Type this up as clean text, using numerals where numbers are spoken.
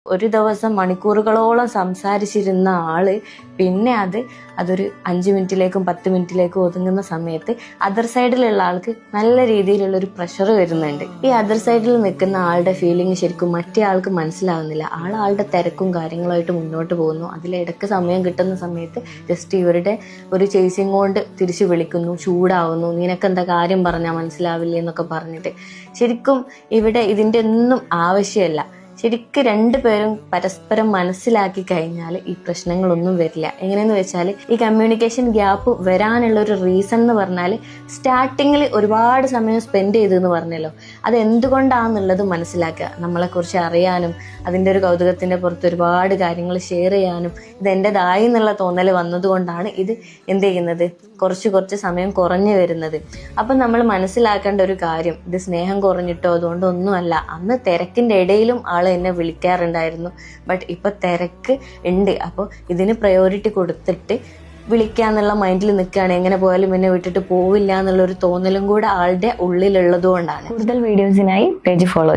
ഒരു ദിവസം മണിക്കൂറുകളോളം സംസാരിച്ചിരുന്ന ആള് പിന്നെ അതൊരു 5 മിനിറ്റിലേക്കും 10 മിനിറ്റിലേക്കും ഒതുങ്ങുന്ന സമയത്ത് അതർ സൈഡിലുള്ള ആൾക്ക് നല്ല രീതിയിലുള്ള ഒരു പ്രഷർ വരുന്നുണ്ട്. ഈ അതർ സൈഡിൽ നിൽക്കുന്ന ആളുടെ ഫീലിംഗ് ശരിക്കും മറ്റേ ആൾക്ക് മനസ്സിലാവുന്നില്ല. ആളുടെ തിരക്കും കാര്യങ്ങളായിട്ട് മുന്നോട്ട് പോകുന്നു. അതിലിടക്ക് സമയം കിട്ടുന്ന സമയത്ത് ജസ്റ്റ് ഇവരുടെ ഒരു ചേസിങ് കൊണ്ട് തിരിച്ചു വിളിക്കുന്നു, ചൂടാവുന്നു, നിനക്കെന്താ കാര്യം പറഞ്ഞാൽ മനസ്സിലാവില്ലേ എന്നൊക്കെ പറഞ്ഞിട്ട്. ശരിക്കും ഇവിടെ ഇതിൻ്റെ ഒന്നും ആവശ്യമല്ല. ശരിക്കും രണ്ടുപേരും പരസ്പരം മനസ്സിലാക്കി കഴിഞ്ഞാൽ ഈ പ്രശ്നങ്ങളൊന്നും വരില്ല. എങ്ങനെയെന്ന് വെച്ചാൽ ഈ കമ്മ്യൂണിക്കേഷൻ ഗ്യാപ്പ് വരാനുള്ള ഒരു റീസൺ എന്ന് പറഞ്ഞാൽ സ്റ്റാർട്ടിങ്ങിൽ ഒരുപാട് സമയം സ്പെൻഡ് ചെയ്തെന്ന് പറഞ്ഞല്ലോ, അത് എന്തുകൊണ്ടാണെന്നുള്ളത് മനസ്സിലാക്കുക. നമ്മളെക്കുറിച്ച് അറിയാനും അതിൻ്റെ ഒരു കൗതുകത്തിൻ്റെ പുറത്ത് ഒരുപാട് കാര്യങ്ങൾ ഷെയർ ചെയ്യാനും ഇത് എൻ്റെതായി എന്നുള്ള തോന്നൽ വന്നതുകൊണ്ടാണ് ഇത് എന്ത് ചെയ്യുന്നത്, കുറച്ച് സമയം കുറഞ്ഞു വരുന്നത്. അപ്പം നമ്മൾ മനസ്സിലാക്കേണ്ട ഒരു കാര്യം, ഇത് സ്നേഹം കുറഞ്ഞിട്ടോ അതുകൊണ്ടൊന്നുമല്ല. അന്ന് തിരക്കിൻ്റെ ഇടയിലും ആൾ എന്നെ വിളിക്കാറുണ്ടായിരുന്നു. ബട്ട് ഇപ്പൊ തിരക്ക് ഉണ്ട്. അപ്പോൾ ഇതിന് പ്രയോറിറ്റി കൊടുത്തിട്ട് വിളിക്കാന്നുള്ള മൈൻഡിൽ നിൽക്കുകയാണ്. എങ്ങനെ പോയാലും എന്നെ വിട്ടിട്ട് പോവില്ല എന്നുള്ളൊരു തോന്നലും കൂടെ ആളുടെ ഉള്ളിലുള്ളത് കൊണ്ടാണ്. കൂടുതൽ വീഡിയോസിനായി പേജ് ഫോളോ